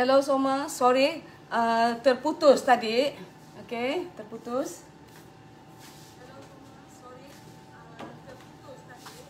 Hello semua, sorry terputus tadi. Okay, terputus. Hello semua, sorry terputus tadi.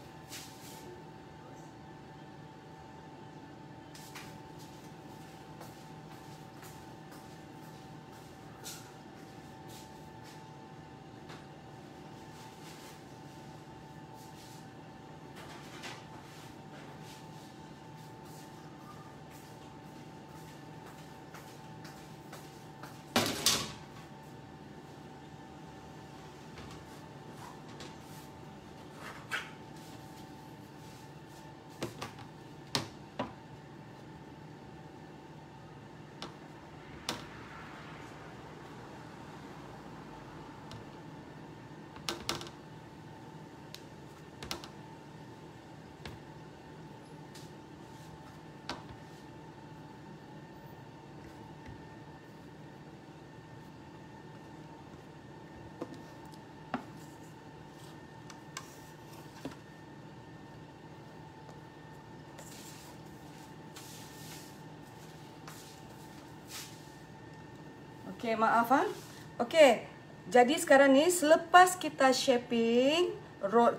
Okay, maaf Okay, jadi sekarang ni selepas kita shaping,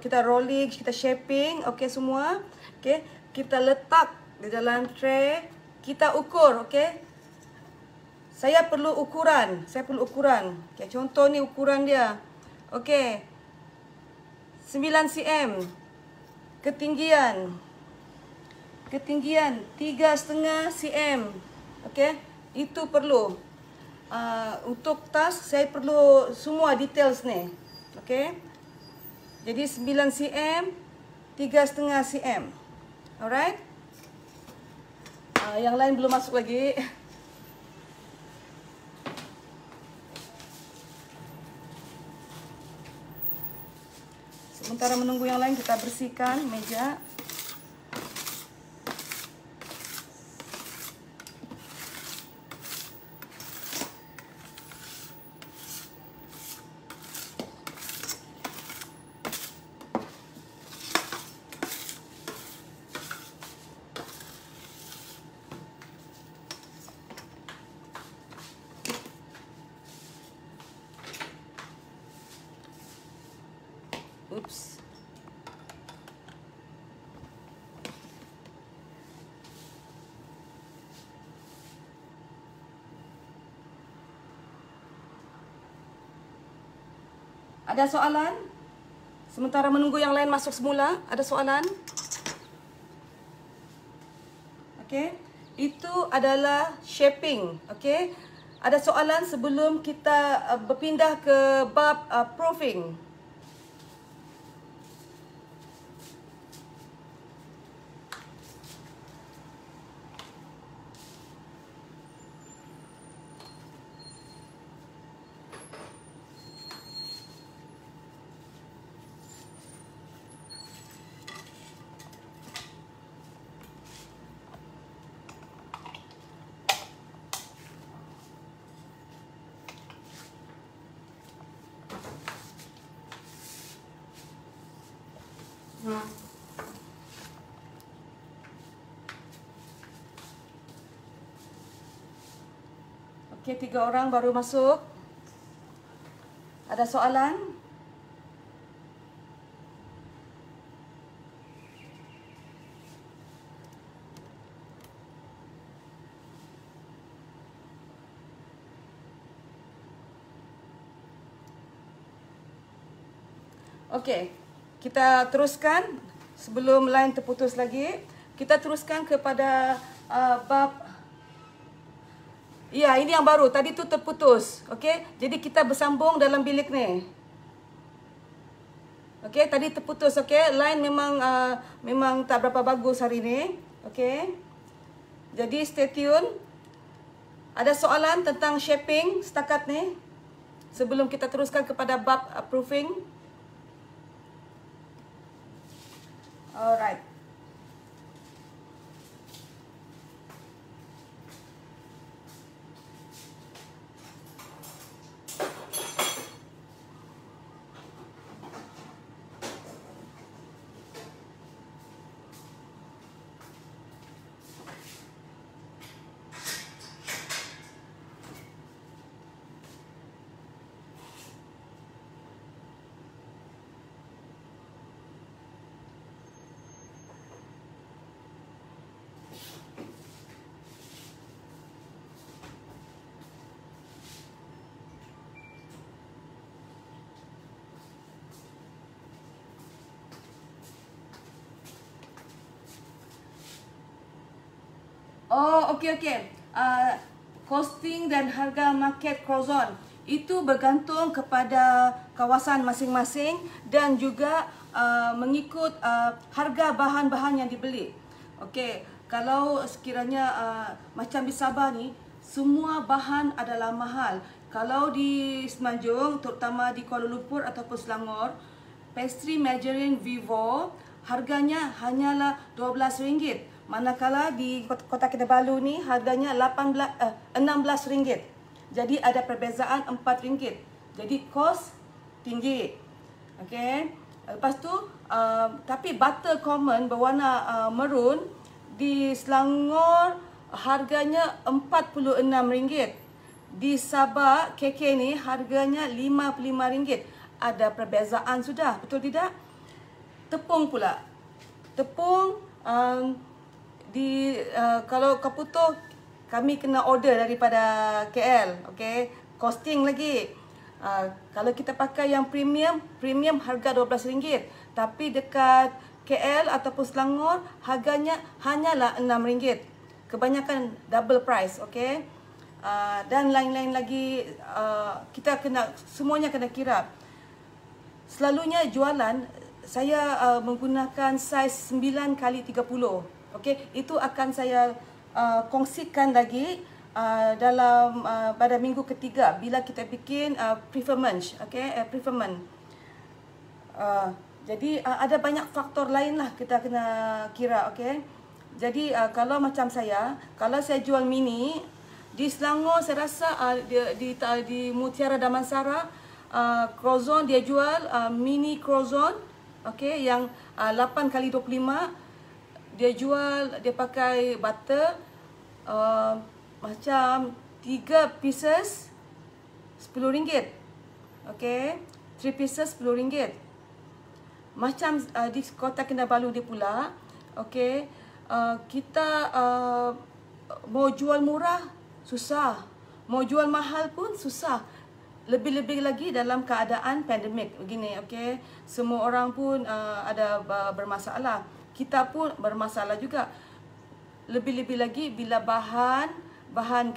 kita rolling, kita shaping, okay semua. Okay, kita letak di dalam tray, kita ukur, okay. Saya perlu ukuran. Okay, contoh ni ukuran dia. Okay, 9 cm. Ketinggian 3,5 cm. Okay, itu perlu. Untuk tas saya perlu semua details ni. Okay, jadi 9 cm, 3,5 cm. Alright. Yang lain belum masuk lagi. Sementara menunggu yang lain, kita bersihkan meja. Oops. Ada soalan? Sementara menunggu yang lain masuk semula, ada soalan? Okey, itu adalah shaping, okey. Ada soalan sebelum kita berpindah ke bab proofing? Okey, 3 orang baru masuk. Ada soalan? Okey, kita teruskan sebelum line terputus lagi. Kita teruskan kepada bab. Ya, ini yang baru. Tadi tu terputus. Okey, jadi kita bersambung dalam bilik ni. Okey, tadi terputus. Okey, line memang tak berapa bagus hari ni. Okey, jadi stay tune. Ada soalan tentang shaping setakat ni sebelum kita teruskan kepada bab proofing? Alright. Oh, okey. Costing dan harga market croissant itu bergantung kepada kawasan masing-masing dan juga mengikut harga bahan-bahan yang dibeli. Okey, kalau sekiranya macam di Sabah ni, semua bahan adalah mahal. Kalau di Semenanjung, terutama di Kuala Lumpur ataupun Selangor, pastry margarine Vivo harganya hanyalah RM12. Manakala di Kota Kinabalu ni harganya RM16. Jadi ada perbezaan RM4. Jadi kos tinggi. Okey. Lepas tu tapi butter common berwarna maroon di Selangor harganya RM46. Di Sabah KK ni harganya RM55. Ada perbezaan sudah, betul tidak? Tepung pula. Tepung kalau Kaputo kami kena order daripada KL, okey. Costing lagi. Kalau kita pakai yang premium harga RM12. Tapi dekat KL ataupun Selangor harganya hanyalah RM6. Kebanyakan double price, okey. Dan lain-lain lagi, kita semuanya kena kira. Selalunya jualan saya menggunakan saiz 9x30. Okey, itu akan saya kongsikan lagi dalam pada minggu ketiga bila kita bikin preferment, okey, preferment. Jadi ada banyak faktor lain lah kita kena kira, okey. Jadi kalau macam saya, kalau saya jual mini di Selangor, saya rasa di Mutiara Damansara croissant dia jual mini croissant, okey, yang 8x25. Dia jual, dia pakai butter macam 3 pieces RM10. Okey, 3 pieces RM10. Macam di Kota Kinabalu dia pula, okey, kita mau jual murah susah, mau jual mahal pun susah. Lebih-lebih lagi dalam keadaan pandemik begini, okey. Semua orang pun ada bermasalah. Kita pun bermasalah juga. Lebih-lebih lagi bila bahan-bahan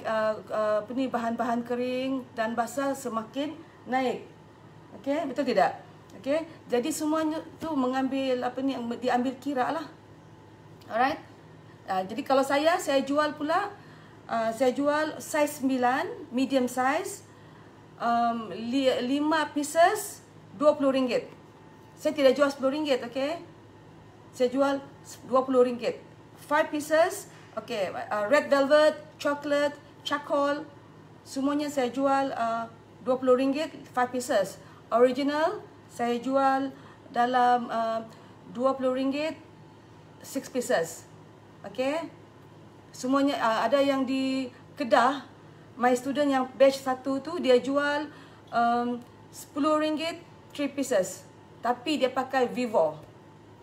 kering dan basah semakin naik. Okey, betul tidak? Okey. Jadi semuanya tu diambil kira lah. Alright. Jadi kalau saya jual pula, saya jual saiz 9, medium size, 5 pieces RM20. Saya tidak jual RM10, okey. Saya jual RM20. 5 pieces, okey, red velvet, chocolate, charcoal, semuanya saya jual RM20, 5 pieces. Original saya jual dalam RM20, 6 pieces. Okey. Semuanya ada yang di Kedah, my student yang batch 1 tu dia jual RM10, 3 pieces. Tapi dia pakai Vivo.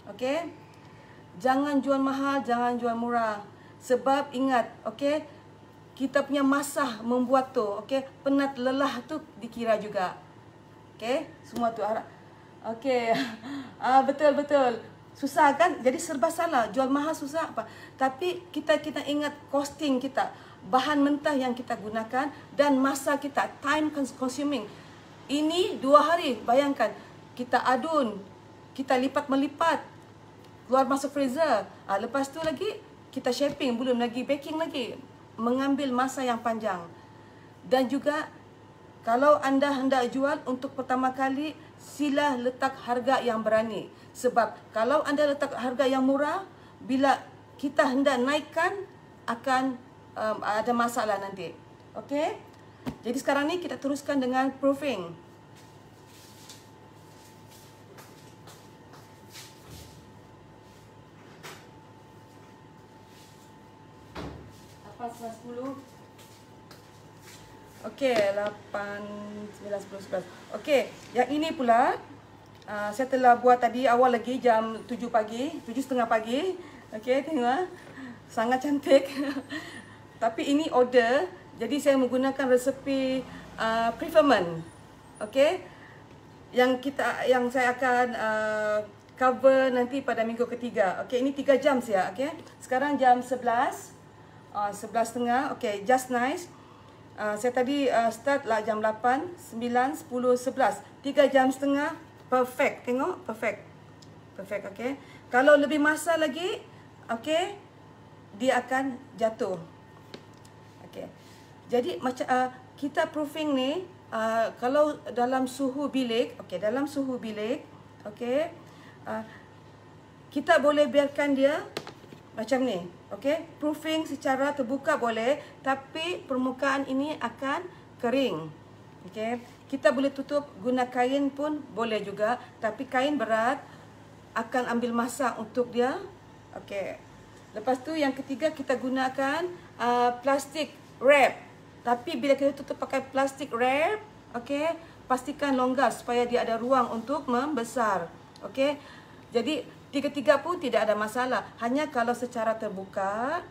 Okey. Jangan jual mahal, jangan jual murah. Sebab ingat, okey, kita punya masa membuat tu, okey, penat lelah tu dikira juga. Okey, semua tu harap. Okey. Betul. Susah kan? Jadi serba salah. Jual mahal susah apa? Tapi kita ingat costing kita, bahan mentah yang kita gunakan dan masa kita, time consuming. Ini 2 hari, bayangkan. Kita adun, kita lipat melipat, keluar masuk freezer. Lepas tu lagi kita shaping, belum lagi baking lagi. Mengambil masa yang panjang. Dan juga kalau anda hendak jual untuk pertama kali, sila letak harga yang berani. Sebab kalau anda letak harga yang murah, bila kita hendak naikkan akan ada masalah nanti. Okey? Jadi sekarang ni kita teruskan dengan proofing. Okey, 8, 9, 10, 11. Okey, yang ini pula saya telah buat tadi awal lagi jam 7 pagi, 7.30 pagi. Okey, tengok. Sangat cantik. Tapi ini order, jadi saya menggunakan resepi preferment. Okey. Yang saya akan cover nanti pada minggu ketiga. Okey, ini 3 jam saya, okey. Sekarang jam 11. 11.30. Okay, just nice. Saya tadi start lah jam 8, 9, 10, 11. 3 jam setengah. Perfect. Tengok, perfect. Perfect, okay. Kalau lebih masa lagi, okay, dia akan jatuh. Okay. Jadi macam kita proofing ni, kalau dalam suhu bilik, okay, dalam suhu bilik, okay, kita boleh biarkan dia macam ni, okay. Proofing secara terbuka boleh, tapi permukaan ini akan kering, okay. Kita boleh tutup guna kain pun boleh juga, tapi kain berat akan ambil masa untuk dia, okay. Lepas tu yang ketiga kita gunakan plastik wrap. Tapi bila kita tutup pakai plastik wrap, okey, pastikan longgar supaya dia ada ruang untuk membesar. Okey. Jadi tiga-tiga pun tidak ada masalah. Hanya kalau secara terbuka,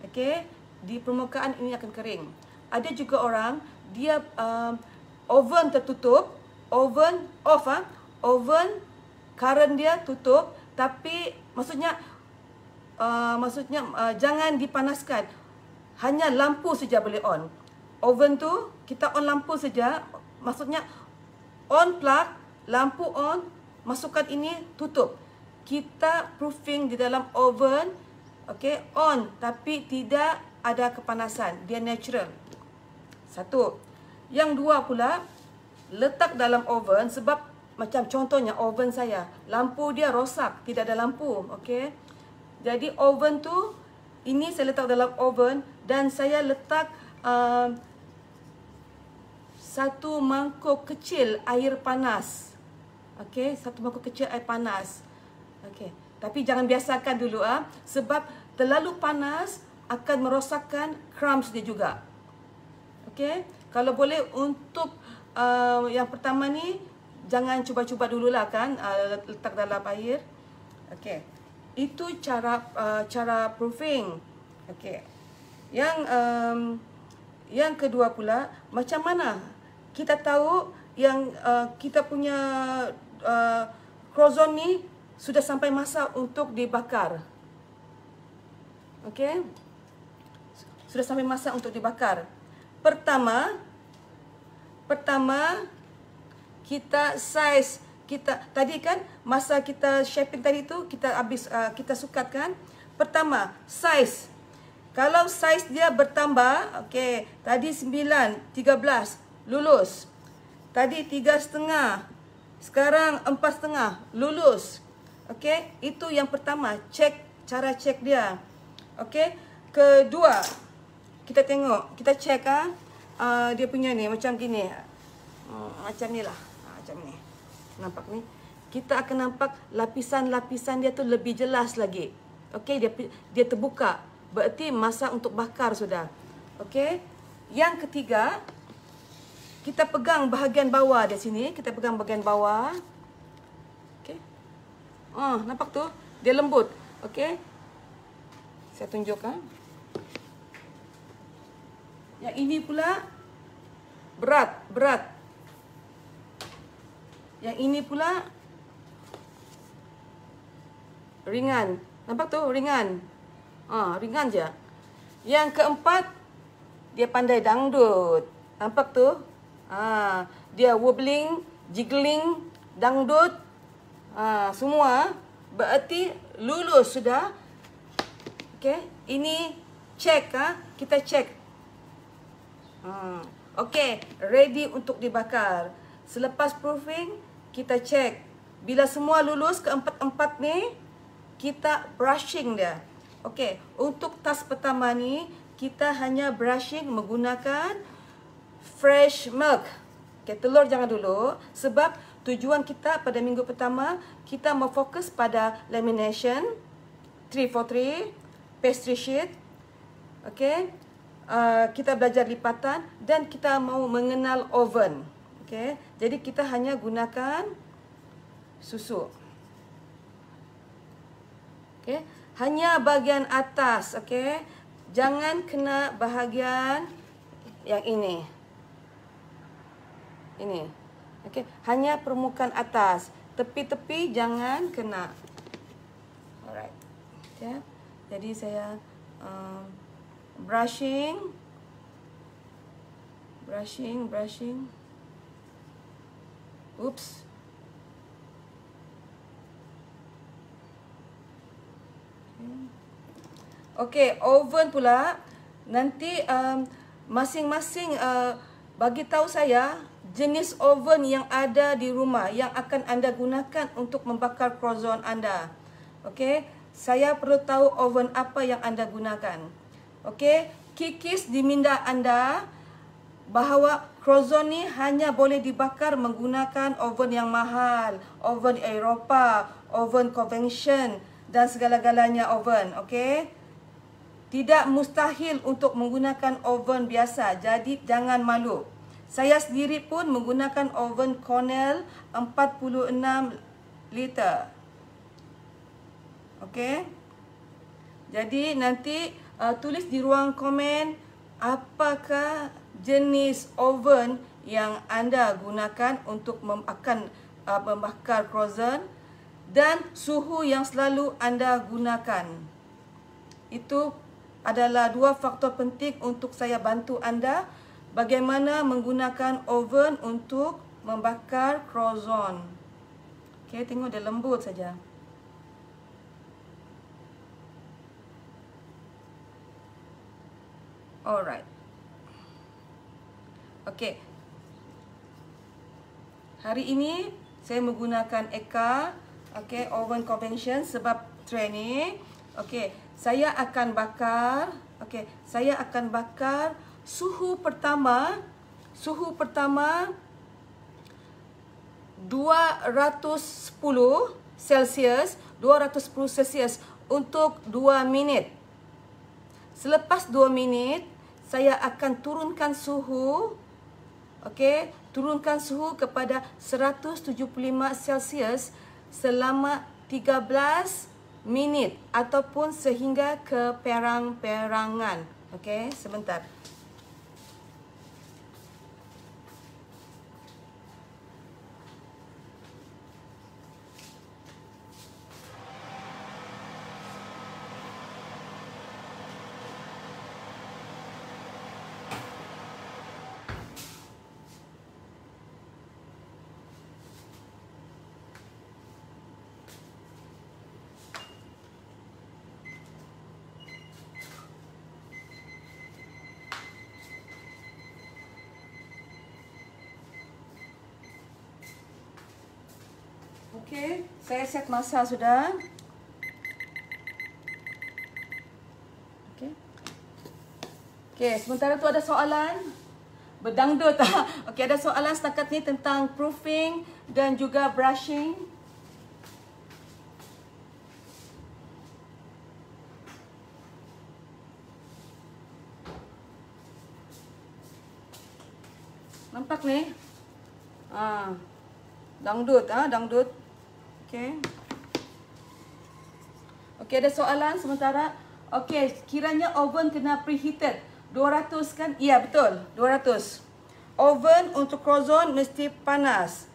okey, di permukaan ini akan kering. Ada juga orang dia oven tertutup, oven off, oven current dia tutup, tapi maksudnya jangan dipanaskan. Hanya lampu saja boleh on. Oven tu kita on lampu saja. Maksudnya on plug, lampu on, masukkan ini, tutup. Kita proofing di dalam oven, okay, on, tapi tidak ada kepanasan. Dia natural. Satu. Yang dua pula, letak dalam oven sebab macam contohnya oven saya, lampu dia rosak, tidak ada lampu, okay. Jadi oven tu, ini saya letak dalam oven dan saya letak satu mangkuk kecil air panas. Okey, satu mangkuk kecil air panas. Okey, tapi jangan biasakan dulu sebab terlalu panas akan merosakkan crumbs dia juga. Okey, kalau boleh untuk yang pertama ni jangan cuba-cuba dululah kan, letak dalam air. Okey. Itu cara proofing. Okey. Yang kedua pula, macam mana kita tahu yang kita punya krozon ni sudah sampai masa untuk dibakar. Okey? Sudah sampai masa untuk dibakar. Pertama kita size kita tadi kan masa kita shaping tadi tu kita sukatkan. Pertama, size. Kalau size dia bertambah, okey, tadi 9, 13 lulus. Tadi 3,5, sekarang 4,5 lulus. Okey, itu yang pertama, cara cek dia. Okey, kedua kita tengok, kita cek dia punya ni macam gini. Macam ni lah. Macam ni. Nampak ni? Kita akan nampak lapisan-lapisan dia tu lebih jelas lagi. Okey, dia terbuka. Berarti masa untuk bakar sudah. Okey. Yang ketiga, kita pegang bahagian bawah di sini. Kita pegang bahagian bawah. Okey. Nampak tu? Dia lembut. Okey. Saya tunjuk Yang ini pula berat. Yang ini pula ringan. Nampak tu? Ringan. Ringan je. Yang keempat, dia pandai dangdut. Nampak tu? Dia wobbling, jiggling, dangdut. Semua. Berarti lulus sudah. Okay. Ini check. Kita check. Okay. Ready untuk dibakar. Selepas proofing, kita check. Bila semua lulus keempat-empat ni, kita brushing dia. Okey, untuk tas pertama ni, kita hanya brushing menggunakan fresh milk. Okey, telur jangan dulu. Sebab tujuan kita pada minggu pertama, kita mau fokus pada lamination, 343, pastry sheet. Okey, kita belajar lipatan dan kita mau mengenal oven. Okey, jadi kita hanya gunakan susu. Okey, hanya bahagian atas, okey. Jangan kena bahagian yang ini. Ini. Okey, hanya permukaan atas. Tepi-tepi jangan kena. Alright. Okay. Jadi saya brushing. Oops. Okay, oven pula. Nanti masing-masing bagi tahu saya jenis oven yang ada di rumah yang akan anda gunakan untuk membakar croissant anda. Okay, saya perlu tahu oven apa yang anda gunakan. Okay, kikis di minda anda bahawa croissant ni hanya boleh dibakar menggunakan oven yang mahal, oven Eropah, oven convention dan segala-galanya oven. Okay. Tidak mustahil untuk menggunakan oven biasa, jadi jangan malu. Saya sendiri pun menggunakan oven Cornell 46 liter. Okey. Jadi nanti tulis di ruang komen apakah jenis oven yang anda gunakan untuk membakar croissant dan suhu yang selalu anda gunakan. Itu adalah dua faktor penting untuk saya bantu anda bagaimana menggunakan oven untuk membakar croissant. Okey, tengok dia lembut saja. Alright. Okey. Hari ini saya menggunakan Eka, okey, oven convention sebab training. Okey, saya akan bakar. Okey, saya akan bakar suhu pertama 210 Celsius, 210 Celsius untuk 2 minit. Selepas 2 minit, saya akan turunkan suhu. Okey, turunkan suhu kepada 175 Celsius selama 13 minit ataupun sehingga ke perang-perangan. Okey, sebentar. Okey, saya set masa sudah. Okey. Okey, sementara tu ada soalan? Berdangdut. Okey, ada soalan setakat ni tentang proofing dan juga brushing. Nampak ni? Dangdut, dangdut. Okey. Okey, ada soalan sementara. Okey, kiranya oven kena preheated 200 kan? Ya, betul. 200. Oven untuk croissant mesti panas.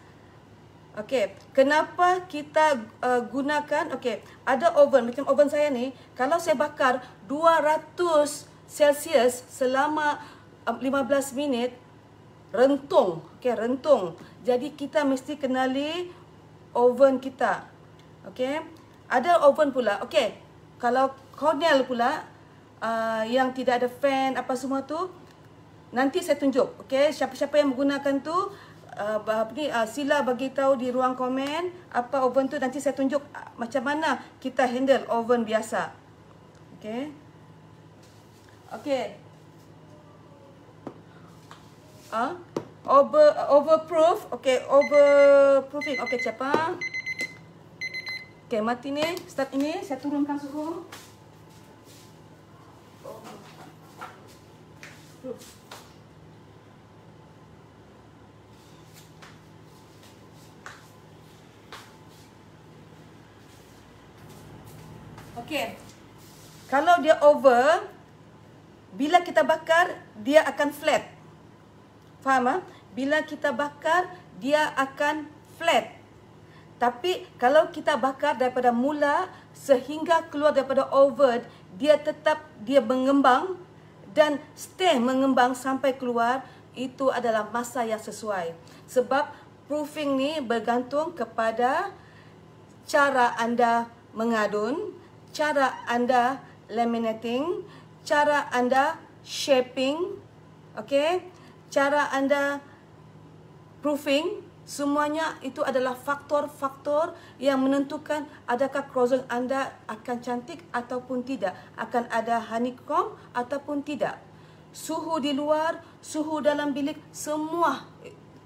Okey, kenapa kita gunakan? Okey, ada oven macam oven saya ni, kalau saya bakar 200 Celsius selama 15 minit rentung. Okey, rentung. Jadi kita mesti kenali oven kita. Okey. Ada oven pula. Okey. Kalau Cornell pula yang tidak ada fan apa semua tu, nanti saya tunjuk. Okey, siapa-siapa yang menggunakan tu sila bagi tahu di ruang komen apa oven tu, nanti saya tunjuk macam mana kita handle oven biasa. Okey. Okey. Overproof. Okey, overproofing. Okey, siapa? Okey, mati ni. Start ini, saya turunkan suhu. Okey. Kalau dia over, bila kita bakar, dia akan flat. Faham? Bila kita bakar, dia akan flat. Tapi kalau kita bakar daripada mula sehingga keluar daripada oven, dia tetap mengembang dan stay mengembang sampai keluar, itu adalah masa yang sesuai. Sebab proofing ni bergantung kepada cara anda mengadun, cara anda laminating, cara anda shaping, okay, cara anda proofing. Semuanya itu adalah faktor-faktor yang menentukan adakah croissant anda akan cantik ataupun tidak, akan ada honeycomb ataupun tidak. Suhu di luar, suhu dalam bilik, semua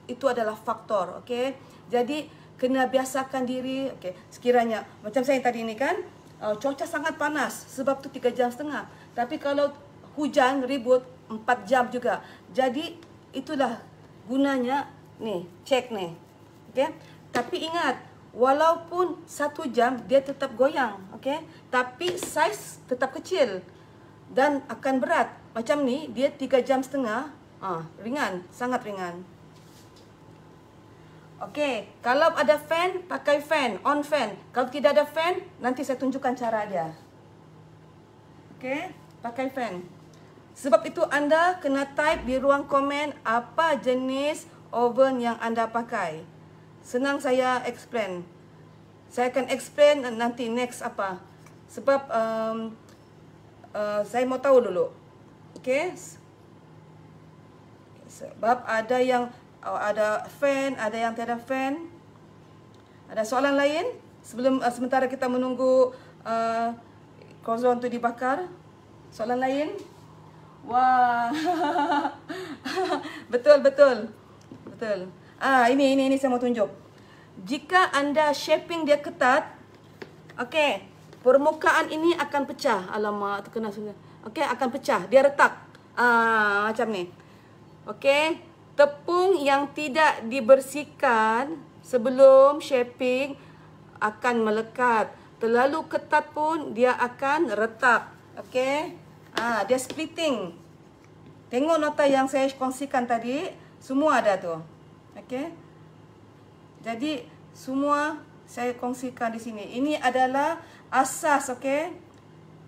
itu adalah faktor, okey. Jadi kena biasakan diri, okey. Sekiranya macam saya tadi ni kan, cuaca sangat panas, sebab tu 3.5 jam. Tapi kalau hujan ribut 4 jam juga. Jadi itulah gunanya ni, cek ni. Okey. Tapi ingat, walaupun 1 jam dia tetap goyang, okey. Tapi saiz tetap kecil dan akan berat. Macam ni dia 3.5 jam. Ringan, sangat ringan. Okey, kalau ada fan, pakai fan, on fan. Kalau tidak ada fan, nanti saya tunjukkan cara dia. Okey, pakai fan. Sebab itu anda kena type di ruang komen apa jenis oven yang anda pakai. Senang saya explain. Saya akan explain nanti next apa. Sebab saya mau tahu dulu. Okey. Sebab ada yang ada fan, ada yang tiada fan. Ada soalan lain sebelum sementara kita menunggu croissant tu dibakar? Soalan lain? Wah. Betul. Ini saya mau tunjuk. Jika anda shaping dia ketat, okey, permukaan ini akan pecah. Alamak, terkena sudah. Okey, akan pecah. Dia retak. Macam ni. Okey, tepung yang tidak dibersihkan sebelum shaping akan melekat. Terlalu ketat pun dia akan retak. Okey. Dia splitting. Tengok nota yang saya kongsikan tadi, semua ada tu. Okey. Jadi semua saya kongsikan di sini. Ini adalah asas, okey.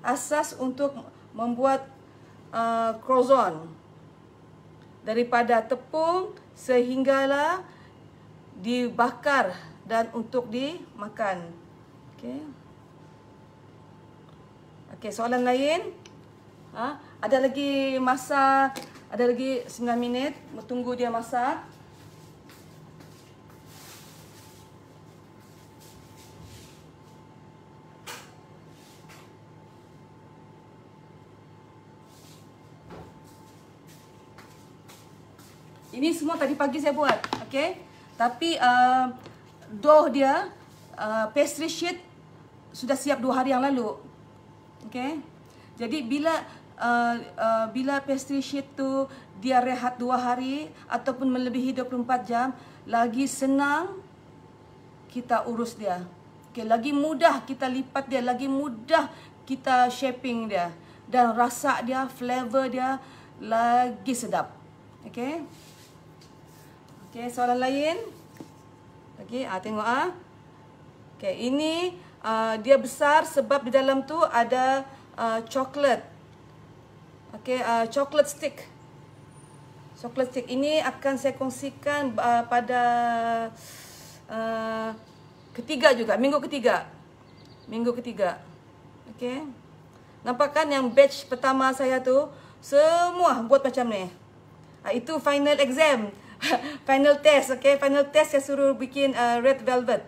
Asas untuk membuat croissant. Daripada tepung sehinggalah dibakar dan untuk dimakan. Okey. Okey, soalan lain? Ada lagi masa, ada lagi 9 minit tunggu dia masak. Ini semua tadi pagi saya buat, okey. Tapi dough dia, pastry sheet sudah siap 2 hari yang lalu, okey. Jadi bila pastry sheet tu dia rehat 2 hari ataupun melebihi 24 jam, lagi senang kita urus dia. Okey, lagi mudah kita lipat dia, lagi mudah kita shaping dia, dan rasa dia, flavor dia lagi sedap. Okey. Okey, soalan lain? Okey, tengok Okey, ini dia besar sebab di dalam tu ada coklat. Okey, coklat stick. Coklat stick ini akan saya kongsikan pada ketiga juga, minggu ketiga. Minggu ketiga. Okey. Nampak kan yang batch pertama saya tu semua buat macam ni. Itu final exam. Final test, okay. Final test saya suruh bikin red velvet,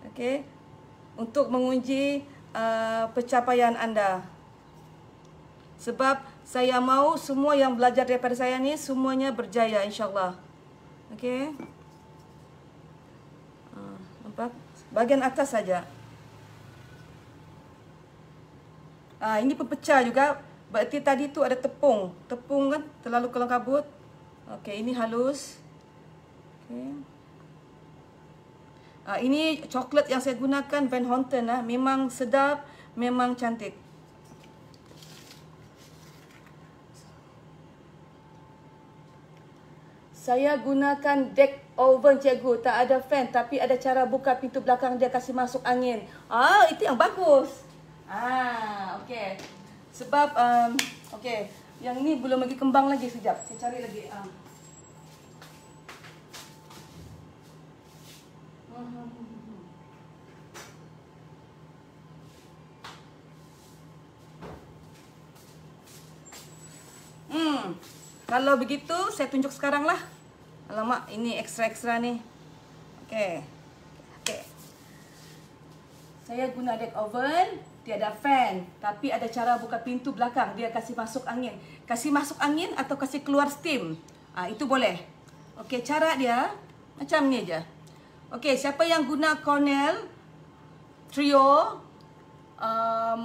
okay, untuk menguji pencapaian anda. Sebab saya mau semua yang belajar daripada saya ni semuanya berjaya, insyaAllah. Okay. Nampak? Bahagian atas saja. Ini pepecah juga. Berarti tadi tu ada tepung. Tepung kan terlalu kelam kabut. Okey, ini halus. Okey. Ini coklat yang saya gunakan Van Houten memang sedap, memang cantik. Saya gunakan deck oven, cikgu. Tak ada fan tapi ada cara buka pintu belakang dia kasih masuk angin. Itu yang bagus. Okey. Sebab Okey, yang ni belum lagi kembang lagi, sekejap. Saya cari lagi. Kalau begitu, saya tunjuk sekarang lah. Alamak, ini ekstra-ekstra ni. Okey. Okey. Saya guna dek oven, tiada fan. Tapi ada cara buka pintu belakang. Dia kasih masuk angin. Kasih masuk angin atau kasih keluar steam. Itu boleh. Okey, cara dia macam ni aja. Okey, siapa yang guna Cornell Trio,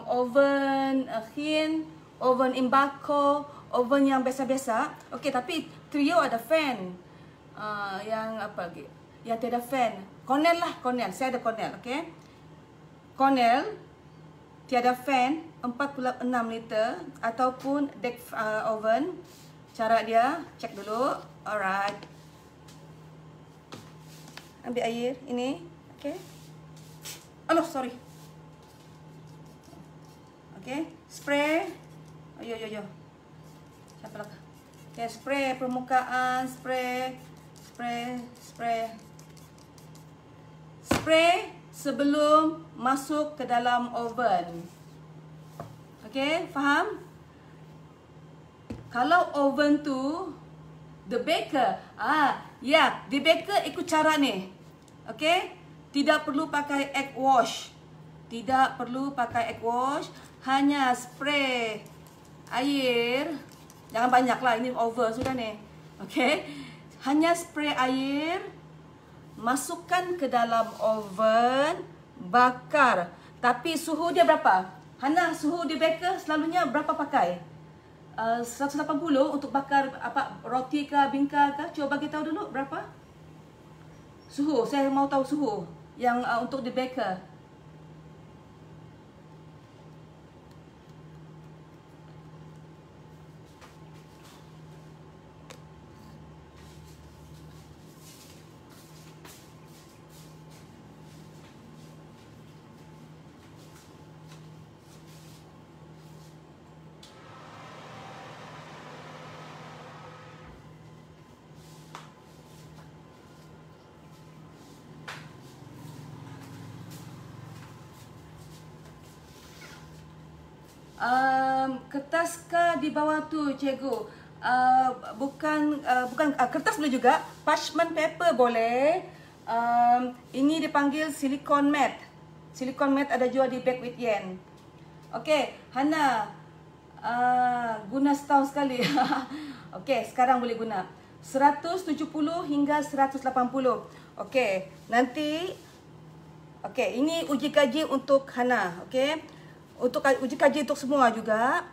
oven Hin, oven Imbako, oven yang biasa-biasa. Okey, tapi Trio ada fan. Yang apa lagi? Yang tiada fan. Cornell lah, Cornell. Saya ada Cornell, okey. Cornell tiada fan 46 liter ataupun deck oven. Cara dia, cek dulu. Alright. Ambil air ini, okey. Aduh, sorry. Okey, spray. Yo. Siapa lah? Okay, spray permukaan, spray sebelum masuk ke dalam oven. Okay, faham? Kalau oven tu, the baker, the baker ikut cara ni. Okay, tidak perlu pakai egg wash. Tidak perlu pakai egg wash, hanya spray air. Jangan banyak lah, ini over sudah ni. Okay, hanya spray air, masukkan ke dalam oven, bakar. Tapi suhu dia berapa? Hana, suhu di baker selalunya berapa pakai? 180 untuk bakar apa, roti ke, bingka ke? Cuba bagi tahu dulu berapa? Suhu, saya mau tahu suhu yang untuk di baker. Kertas ke di bawah tu, cikgu? Bukan kertas boleh juga, parchment paper boleh. Ini dipanggil silicone mat. Silicone mat ada jual di Back with Yen. Okey, Hana, guna setahun sekali. Okey, sekarang boleh guna 170 hingga 180. Okey, nanti. Okey, ini uji kaji untuk Hana. Okey, untuk uji kaji untuk semua juga.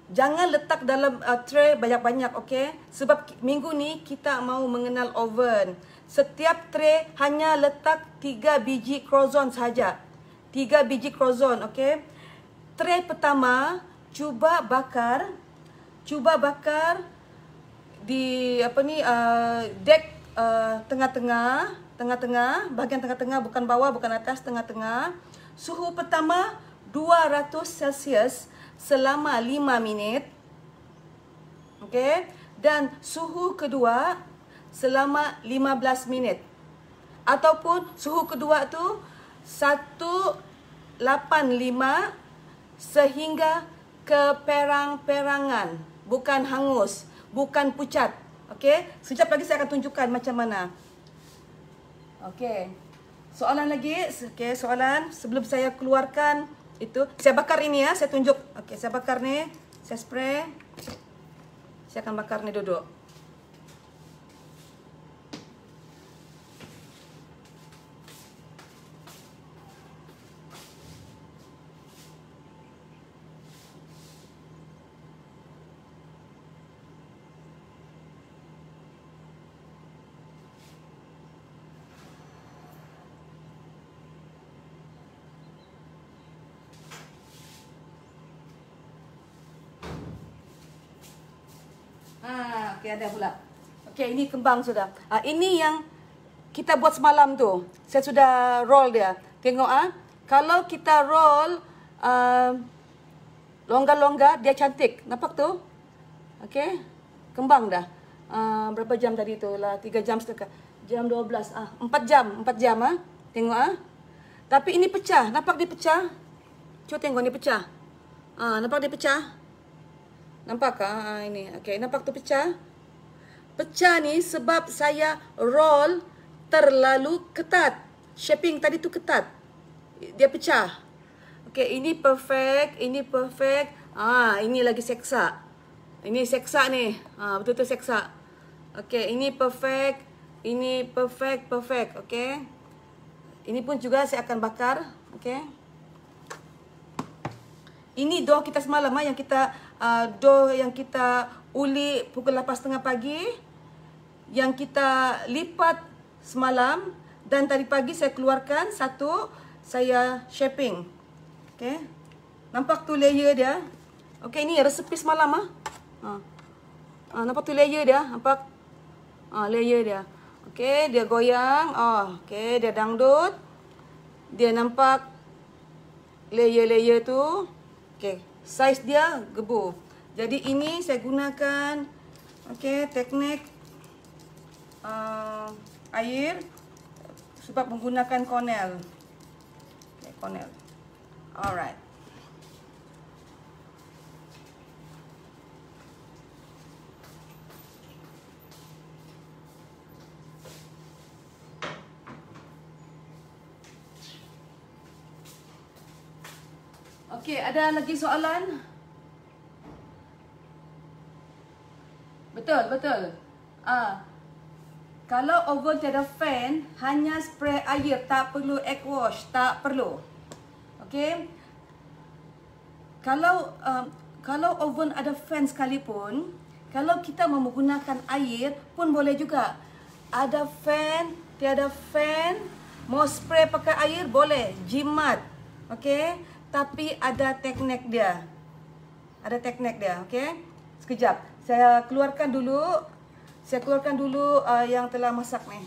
Jangan letak dalam tray banyak-banyak, okey? Sebab minggu ni kita mau mengenal oven. Setiap tray hanya letak 3 biji croissant saja. 3 biji croissant, okey? Tray pertama cuba bakar di apa ni, deck tengah-tengah, bahagian tengah-tengah, bukan bawah, bukan atas, tengah-tengah. Suhu pertama 200 Celsius selama 5 minit. Okey, dan suhu kedua selama 15 minit. Ataupun suhu kedua tu 185 sehingga ke perang-perangan, bukan hangus, bukan pucat. Okey, sekejap lagi saya akan tunjukkan macam mana. Okey. Soalan lagi, okey, soalan sebelum saya keluarkan itu, saya bakar ini ya, saya tunjuk. Okey, saya bakar ni, saya spray. Saya akan bakar ni duduk. Okey, ada pula. Okey, ini kembang sudah. Ini yang kita buat semalam tu. Saya sudah roll dia. Tengok kalau kita roll longgar-longgar, dia cantik. Nampak tu? Okey. Kembang dah. Berapa jam tadi tu? Lah 3 jam setengah. Jam 12. 4 jam. 4 jam. Tengok. Tapi ini pecah. Nampak dia pecah? Cuba tengok ni pecah. Nampak dia pecah? Nampak? Ini. Okey. Nampak tu pecah? Pecah ni sebab saya roll terlalu ketat. Shaping tadi tu ketat. Dia pecah. Okey, ini perfect. Ini perfect. Ini lagi seksa. Ini seksa ni. Betul-betul seksa. Okey, ini perfect. Ini perfect. Perfect. Okey. Ini pun juga saya akan bakar. Okey. Ini dough kita semalam yang kita dough yang kita uli pukul 8.30 pagi. Yang kita lipat semalam dan tadi pagi saya keluarkan satu, saya shaping. Okey. Nampak tu layer dia? Okey, ini resepi semalam nampak tu layer dia? Nampak? Layer dia. Okey, dia goyang. Okey, dia dangdut. Dia nampak layer-layer tu. Okey, saiz dia gebu. Jadi ini saya gunakan teknik air sebab menggunakan Cornell. Cornell. Alright. Okey, ada lagi soalan? Betul. Kalau oven tiada fan, hanya spray air, tak perlu egg wash, tak perlu. Okey. Kalau oven ada fan sekalipun, kalau kita menggunakan air pun boleh juga. Ada fan, tiada fan, mau spray pakai air boleh, jimat. Okey, tapi ada teknik dia. Ada teknik dia, okey? Sekejap. Saya keluarkan dulu yang telah masak ni.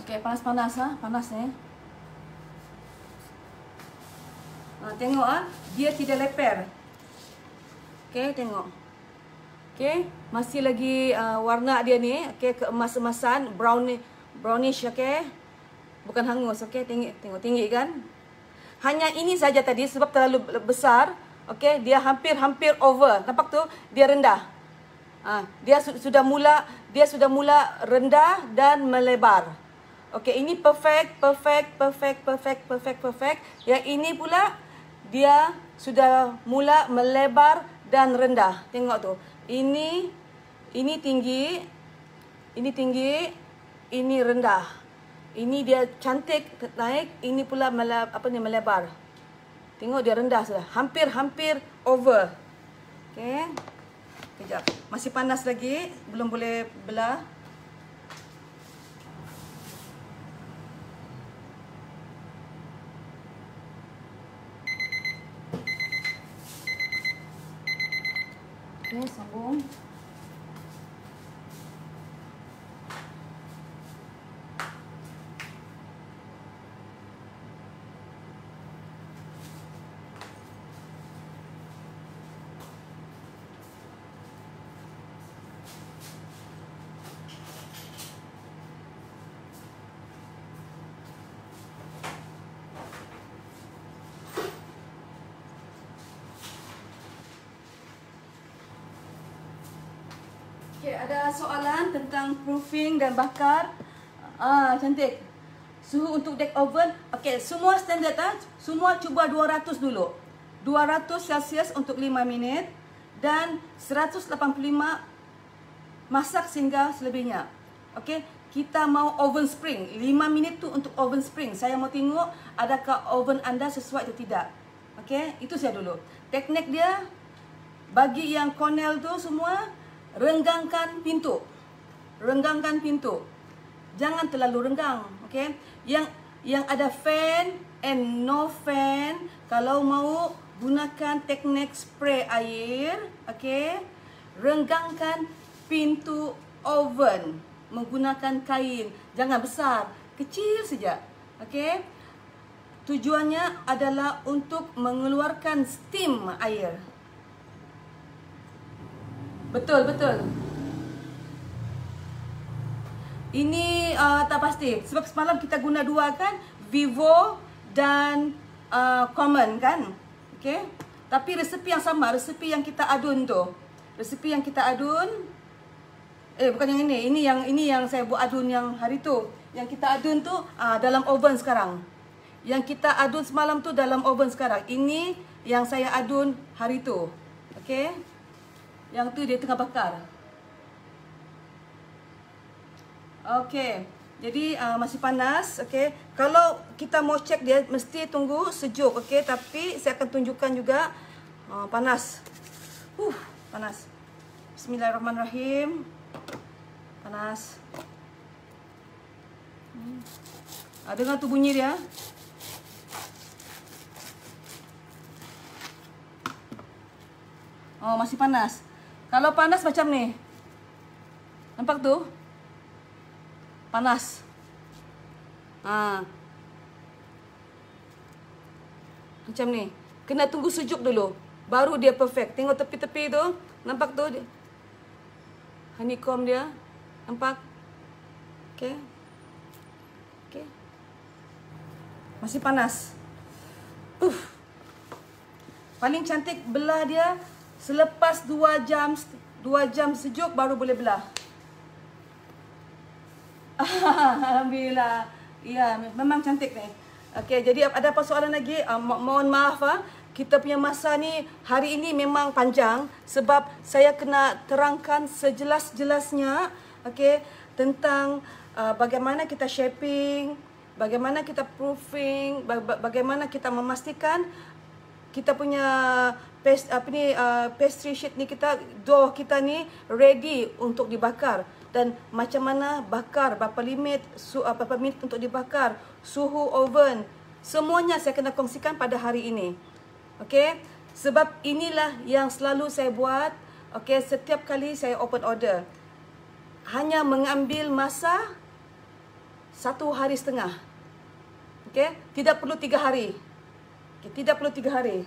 Okey, panas-panas panas ni. Tengok dia tidak leper. Okey, tengok. Okey, masih lagi warna dia ni, okey, keemas-emasan, brownish, okey. Bukan hangus, okey. Tengok tinggi kan? Hanya ini saja tadi sebab terlalu besar, okey, dia hampir over. Nampak tu? Dia rendah. Dia sudah mula rendah dan melebar. Okey, ini perfect. Yang ini pula dia sudah mula melebar dan rendah. Tengok tu. Ini tinggi, ini rendah. Ini dia cantik naik, ini pula melebar. Tengok dia rendah sudah. Hampir over. Okey. Kejap. Masih panas lagi, belum boleh belah. Okey, sambung. Okey, ada soalan tentang proofing dan bakar. Cantik. Suhu untuk deck oven. Okey, semua standard semua cuba 200 dulu. 200 Celsius untuk 5 minit dan 185 masak sehingga selebihnya. Okey, kita mau oven spring. 5 minit tu untuk oven spring. Saya mau tengok adakah oven anda sesuai atau tidak. Okey, itu saya dulu. Teknik dia bagi yang Cornell tu semua renggangkan pintu. Renggangkan pintu. Jangan terlalu renggang, okey? Yang ada fan and no fan, kalau mau gunakan teknik spray air, okey? Renggangkan pintu oven menggunakan kain. Jangan besar, kecil saja. Okey? Tujuannya adalah untuk mengeluarkan steam air. Betul, betul. Ini tak pasti. Sebab semalam kita guna dua kan, Vivo dan Common kan. Okey. Tapi resepi yang sama, resepi yang kita adun tu. Resepi yang kita adun. Bukan yang ini. Ini yang saya buat adun yang hari tu. Yang kita adun tu dalam oven sekarang. Yang kita adun semalam tu dalam oven sekarang. Ini yang saya adun hari tu. Okey. Yang tu dia tengah bakar. Okey. Jadi masih panas, okey. Kalau kita mau cek dia mesti tunggu sejuk, okey. Tapi saya akan tunjukkan juga panas. Panas. Bismillahirrahmanirrahim. Panas. Dengar tu bunyi dia. Masih panas. Kalau panas macam ni. Nampak tu? Panas. Macam ni. Kena tunggu sejuk dulu. Baru dia perfect. Tengok tepi-tepi tu. Nampak tu? Honeycomb dia. Nampak? Okey. Okey. Masih panas. Paling cantik belah dia selepas 2 jam sejuk baru boleh belah. Alhamdulillah. Ya, memang cantik ni. Okey, jadi ada apa soalan lagi? Mohon maaf kita punya masa ni hari ini memang panjang sebab saya kena terangkan sejelas-jelasnya, okey, tentang bagaimana kita shaping, bagaimana kita proofing, bagaimana kita memastikan kita punya pastry sheet ni, dough kita ni ready untuk dibakar. Dan macam mana bakar, berapa minit untuk dibakar, suhu oven, semuanya saya kena kongsikan pada hari ini. Okey, sebab inilah yang selalu saya buat. Okey, setiap kali saya open order hanya mengambil masa 1 hari setengah. Okey, tidak perlu 3 hari. Okay, tidak perlu 3 hari.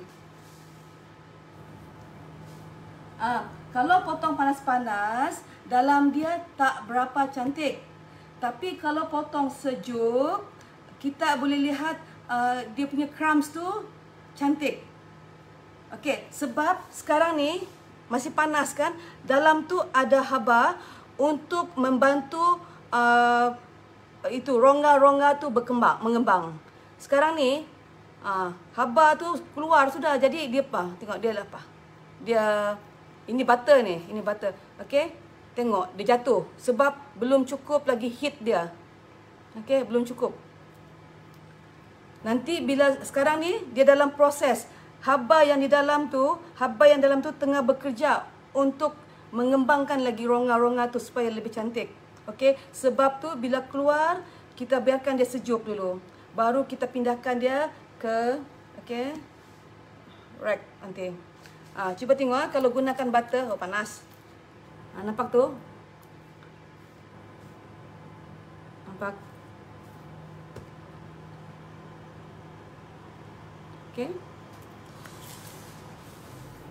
Kalau potong panas-panas, dalam dia tak berapa cantik. Tapi kalau potong sejuk, kita boleh lihat dia punya crumbs tu cantik. Okey, sebab sekarang ni masih panas kan? Dalam tu ada haba untuk membantu itu rongga-rongga tu mengembang. Sekarang ni haba tu keluar sudah. Jadi dia apa? Tengok dia apa? Dia ini butter ni, ini butter. Okey? Tengok dia jatuh sebab belum cukup lagi heat dia. Okey, belum cukup. Nanti bila sekarang ni dia dalam proses, haba yang dalam tu tengah bekerja untuk mengembangkan lagi rongga-rongga tu supaya lebih cantik. Okey, sebab tu bila keluar kita biarkan dia sejuk dulu. Baru kita pindahkan dia ke rack nanti. Cuba tengok kalau gunakan butter, panas. Nampak tu? Nampak? Okey.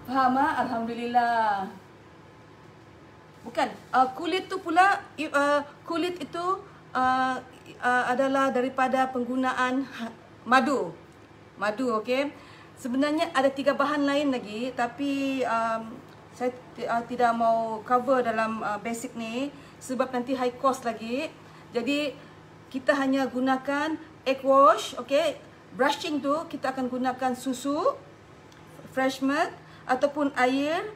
Faham? Alhamdulillah. Bukan. Kulit tu pula, kulit itu adalah daripada penggunaan madu. Madu, okey. Sebenarnya ada 3 bahan lain lagi, tapi saya tidak mau cover dalam basic ni sebab nanti high cost lagi. Jadi kita hanya gunakan egg wash, okey. Brushing tu kita akan gunakan susu, fresh milk ataupun air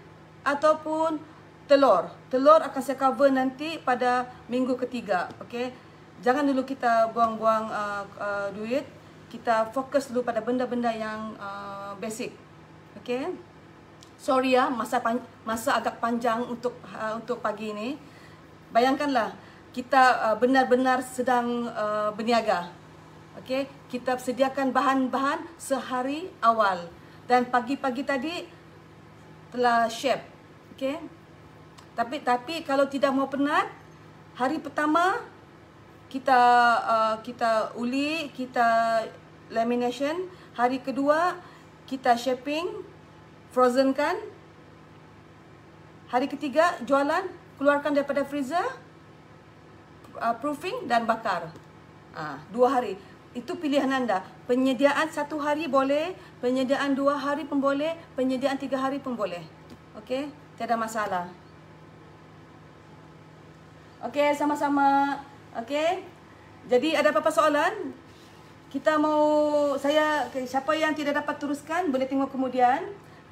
ataupun telur. Telur akan saya cover nanti pada minggu ketiga, okey. Jangan dulu kita buang-buang duit. Kita fokus dulu pada benda-benda yang basic. Okey. Sorry ya, masa agak panjang untuk pagi ini. Bayangkanlah kita benar-benar sedang berniaga. Okey, kita sediakan bahan-bahan sehari awal dan pagi-pagi tadi telah shape. Okey. Tapi kalau tidak mau penat, hari pertama kita uli, kita lamination, hari kedua kita shaping, frozen kan. Hari ketiga jualan, keluarkan daripada freezer, proofing dan bakar. 2 hari. Itu pilihan anda. Penyediaan 1 hari boleh, penyediaan 2 hari pun boleh, penyediaan 3 hari pun boleh. Okey, tiada masalah. Okey, sama-sama. Okey. Jadi ada apa-apa soalan? Siapa yang tidak dapat teruskan boleh tengok kemudian.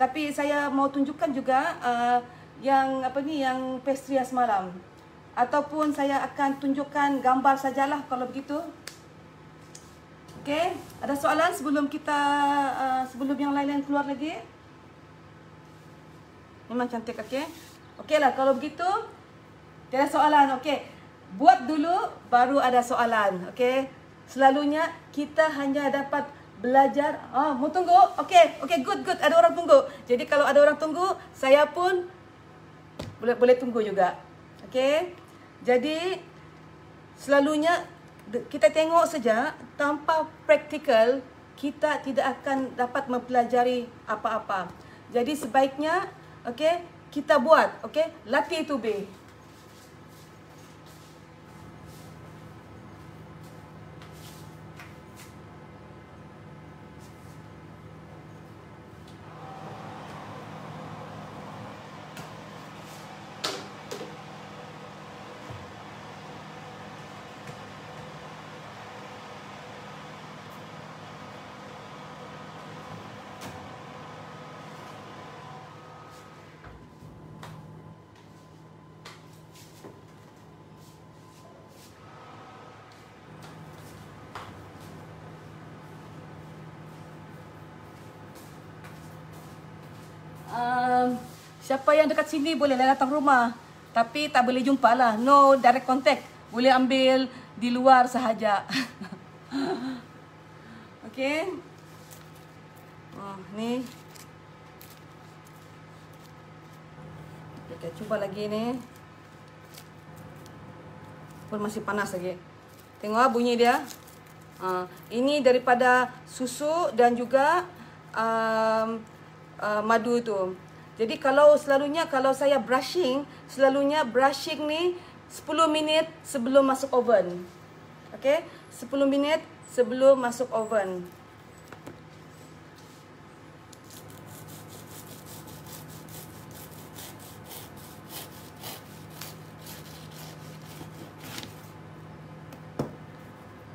Tapi saya mau tunjukkan juga yang pastry semalam. Ataupun saya akan tunjukkan gambar sajalah kalau begitu. Okey, ada soalan sebelum yang lain-lain keluar lagi? Memang cantik, okey? Okeylah kalau begitu. Tiada soalan, okey. Buat dulu baru ada soalan, okey? Selalunya kita hanya dapat belajar. Mau tunggu? Okey, good. Ada orang tunggu. Jadi kalau ada orang tunggu, saya pun boleh tunggu juga. Okey? Jadi selalunya kita tengok saja, tanpa praktikal kita tidak akan dapat mempelajari apa-apa. Jadi sebaiknya okey, kita buat, okey? Latih tubing. Siapa yang dekat sini bolehlah datang rumah. Tapi tak boleh jumpa lah. No direct contact. Boleh ambil di luar sahaja. Okey. Ni. Kita cuba lagi ni. Pun masih panas lagi. Tengok bunyi dia. Ini daripada susu dan juga madu tu. Jadi kalau saya brushing, selalunya brushing ni 10 minit sebelum masuk oven. Okey? 10 minit sebelum masuk oven.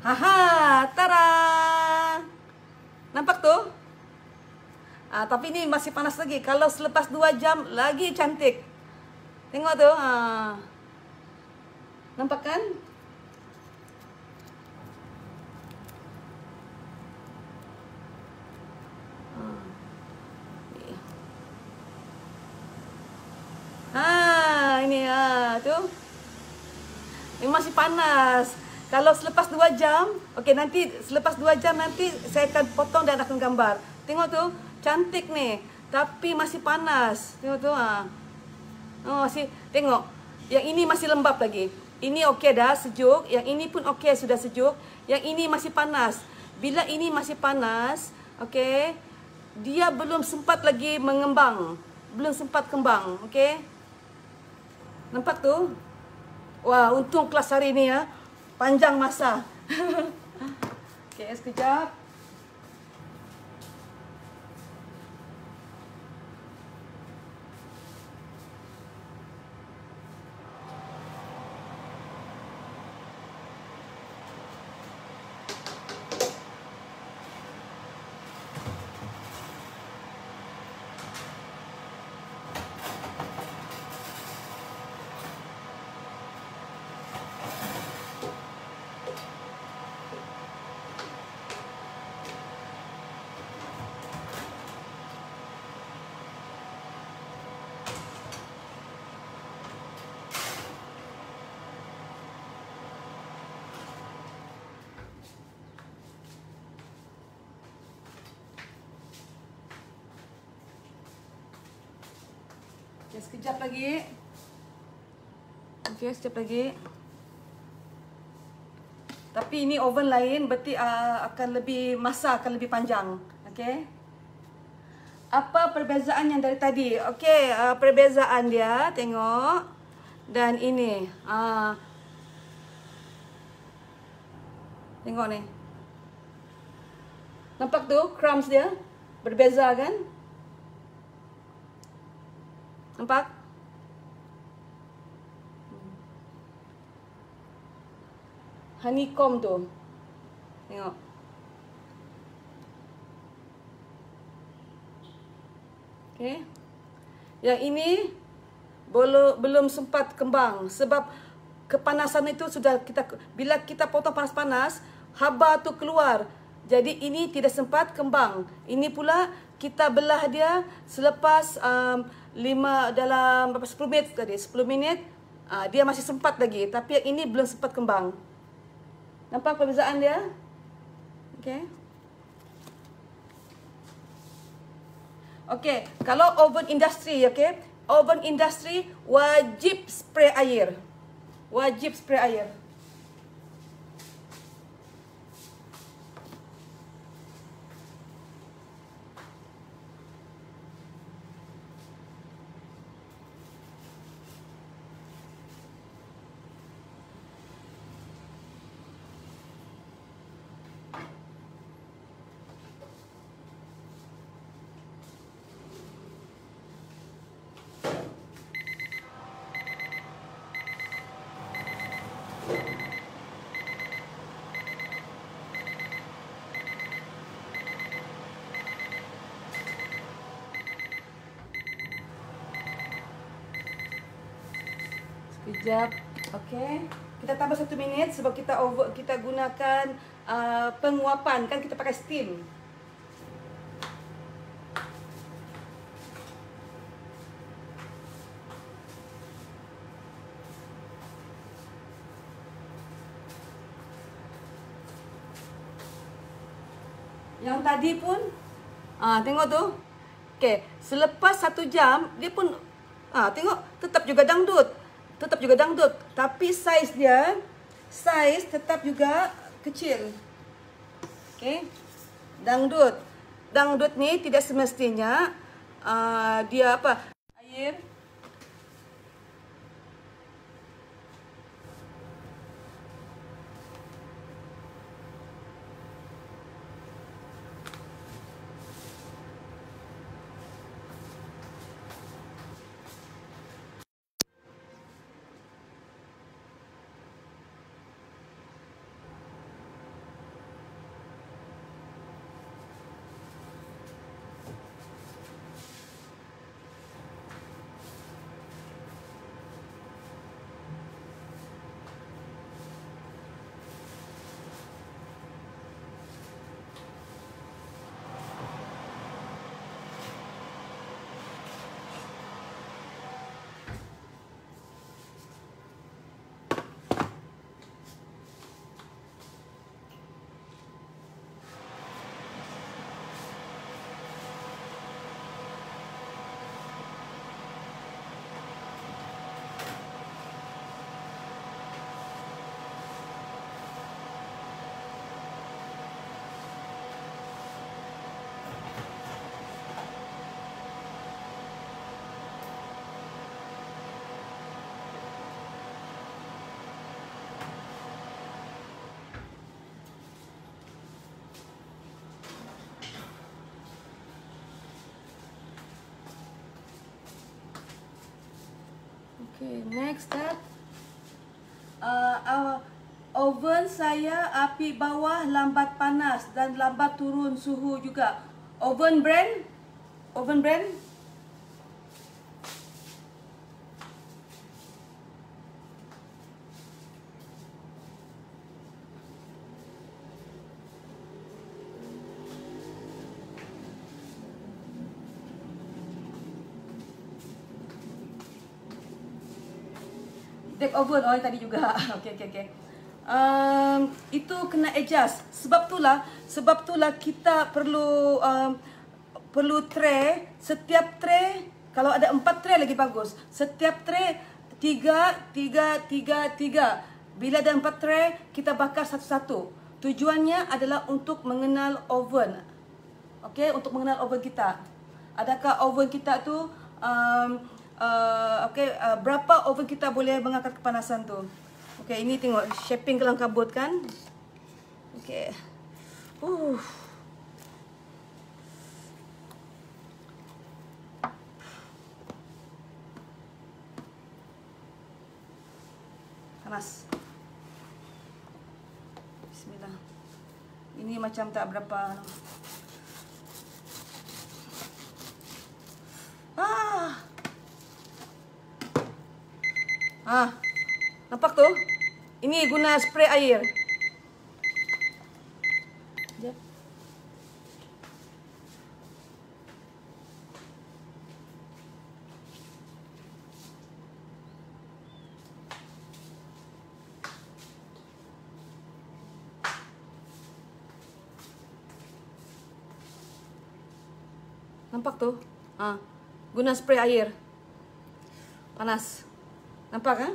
Haha, tara. Nampak tu? Tapi ni masih panas lagi. Kalau selepas 2 jam lagi cantik. Tengok tu. Nampak kan? Ini tu. Ini masih panas. Kalau selepas 2 jam, okey, nanti selepas 2 jam nanti saya akan potong dan akan gambar. Tengok tu. Cantik ni, tapi masih panas. Tengok tu. Masih, tengok. Yang ini masih lembap lagi. Ini okey dah, sejuk. Yang ini pun okey, sudah sejuk. Yang ini masih panas. Bila ini masih panas, okey, dia belum sempat lagi mengembang. Belum sempat kembang, okey. Nampak tu? Wah, untung kelas hari ni ya. Panjang masa. Okey, sekejap. Okay, sekejap lagi. Okay, sekejap lagi. Tapi ini oven lain, berarti akan lebih, masa akan lebih panjang. Okay. Apa perbezaan yang dari tadi? Okay, perbezaan dia, tengok. Dan ini. Tengok ni. Nampak tu crumbs dia? Berbeza kan? Nampak? Honeycomb tu. Tengok. Okay. Yang ini belum sempat kembang sebab kepanasan itu sudah bila kita potong panas-panas, haba tu keluar. Jadi ini tidak sempat kembang. Ini pula kita belah dia selepas 10 minit tadi. 10 minit dia masih sempat lagi, tapi yang ini belum sempat kembang. Nampak perbezaan dia? Okey. Okey, kalau oven industri, okey. Oven industri wajib spray air. Wajib spray air. Sekejap. Okey. Kita tambah 1 minit sebab kita gunakan penguapan, kan kita pakai steam. Yang tadi pun tengok tu. Okey, selepas 1 jam dia pun tengok tetap juga dangdut. Tetap juga dangdut, tapi saiz tetap juga kecil. Okey. Dangdut. Dangdut ni tidak semestinya dia air. Okay, next step. Oven saya api bawah lambat panas dan lambat turun suhu juga. Oven brand. Take oven tadi juga. Okey. Itu kena adjust. Sebab itulah kita perlu tray. Setiap tray Kalau ada 4 tray lagi bagus. Setiap tray 3, 3, 3, 3. Bila ada 4 tray, kita bakar satu-satu. Tujuannya adalah untuk mengenal oven. Okey, untuk mengenal oven kita. Adakah oven kita tu berapa oven kita boleh mengangkat kepanasan tu. Okey, ini tengok shaping kelang kabut kan. Okey. Panas. Bismillah. Ini macam tak berapa. Nampak tu? Ini guna spray air. Sekejap. Nampak tu? Guna spray air. Panas. Nampak kan?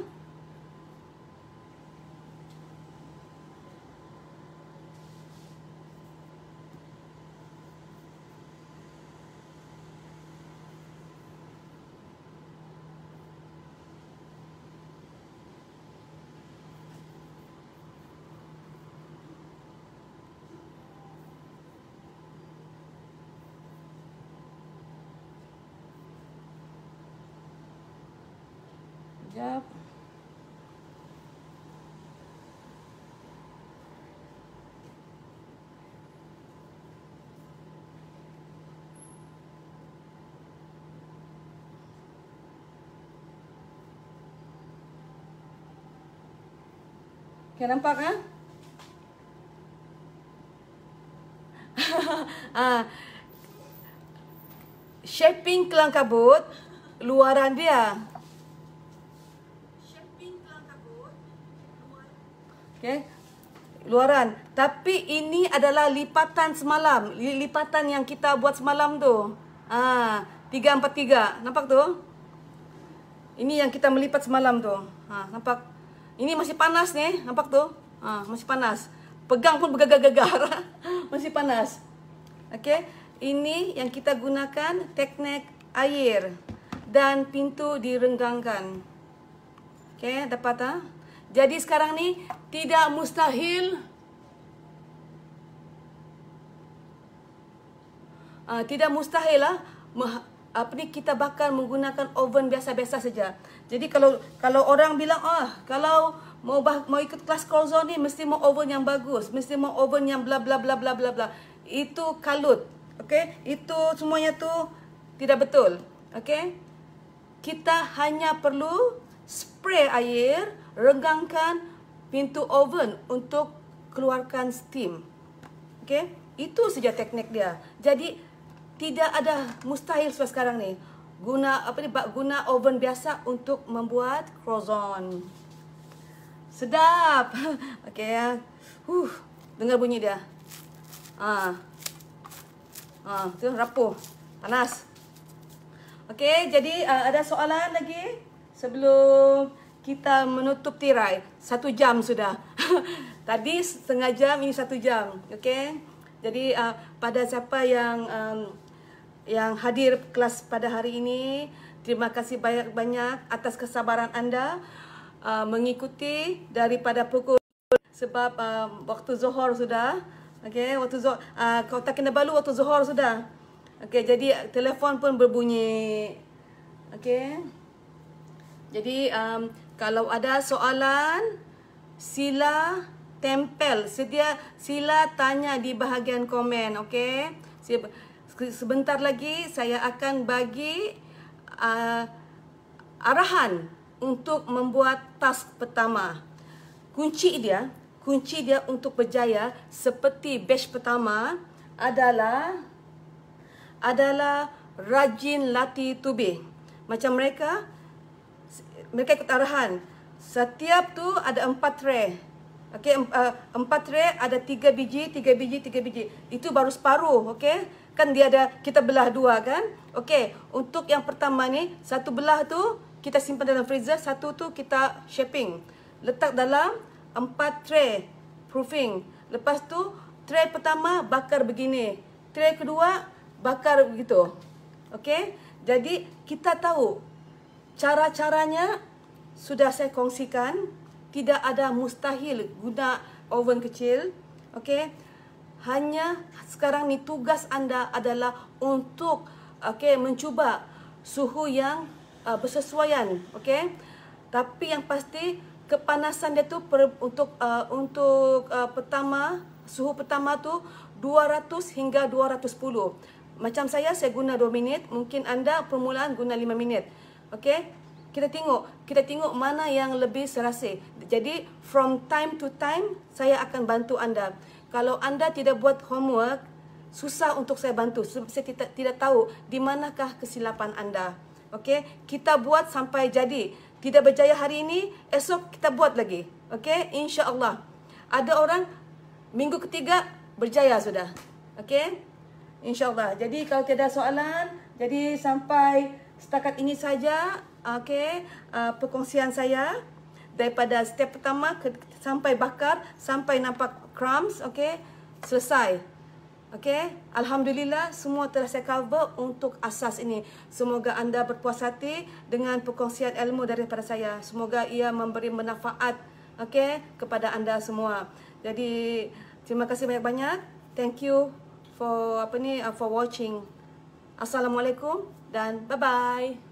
Sekejap. Okay, nampak kan? Shaping kelang kabut, luaran dia. Okay, luaran. Tapi ini adalah lipatan semalam. Lipatan yang kita buat semalam tu. 343. Nampak tu? Ini yang kita melipat semalam tu. Nampak? Ini masih panas ni. Nampak tu? Masih panas. Pegang pun bergegar-gegar. Masih panas. Okay. Ini yang kita gunakan teknik air. Dan pintu direnggangkan. Okay, dapat tak? Jadi sekarang ni tidak mustahil lah kita bakar menggunakan oven biasa-biasa saja. Jadi kalau orang bilang kalau mau ikut kelas Crozon ni mesti mau oven yang bagus, mesti mau oven yang bla bla bla bla bla bla. Itu kalut. Okey? Itu semuanya tu tidak betul. Okey? Kita hanya perlu spray air, renggangkan pintu oven untuk keluarkan steam. Okey? Itu saja teknik dia. Jadi tidak ada mustahil sekarang ni. Guna oven biasa untuk membuat croissant. Sedap. Okey ya. Dengar bunyi dia. Tu rapuh. Panas. Okey, jadi ada soalan lagi sebelum kita menutup tirai. 1 jam sudah. Tadi setengah jam, ini 1 jam. Okey. Jadi pada siapa yang hadir kelas pada hari ini, terima kasih banyak-banyak atas kesabaran anda mengikuti daripada pukul, sebab waktu Zuhur sudah. Okey, waktu Zuhur Kota Kinabalu waktu Zuhur sudah. Okey, jadi telefon pun berbunyi. Okey. Jadi kalau ada soalan, sila tempel, sila tanya di bahagian komen. Okey. Sebentar lagi saya akan bagi arahan untuk membuat task pertama. Kunci dia untuk berjaya seperti batch pertama adalah rajin latih tubuh. Macam mereka ikut arahan. Setiap tu ada 4 tray. Okey, 4 tray ada 3 biji. Itu baru separuh, okey? Kan dia ada, kita belah dua kan. Okey, untuk yang pertama ni, satu belah tu kita simpan dalam freezer, satu tu kita shaping. Letak dalam 4 tray proofing. Lepas tu tray pertama bakar begini, tray kedua bakar begitu. Okey, jadi kita tahu cara-caranya sudah saya kongsikan. Tidak ada mustahil guna oven kecil. Okey, hanya sekarang ni tugas anda adalah untuk mencuba suhu yang bersesuaian. Okey, tapi yang pasti kepanasan dia tu untuk pertama, suhu pertama tu 200 hingga 210. Macam saya guna 2 minit, mungkin anda permulaan guna 5 minit. Okey, kita tengok mana yang lebih serasi. Jadi from time to time saya akan bantu anda. Kalau anda tidak buat homework, susah untuk saya bantu. Saya tidak tahu di manakah kesilapan anda. Okey, kita buat sampai jadi. Tidak berjaya hari ini, esok kita buat lagi. Okey, insya-Allah. Ada orang minggu ketiga berjaya sudah. Okey, insya-Allah. Jadi kalau tiada soalan, jadi sampai setakat ini saja. Okey, perkongsian saya daripada step pertama sampai bakar, sampai nampak crumbs. Okey, selesai. Okey, alhamdulillah semua telah saya cover untuk asas ini. Semoga anda berpuas hati dengan perkongsian ilmu daripada saya. Semoga ia memberi manfaat kepada anda semua. Jadi terima kasih banyak-banyak. Thank you for watching. Assalamualaikum dan bye bye.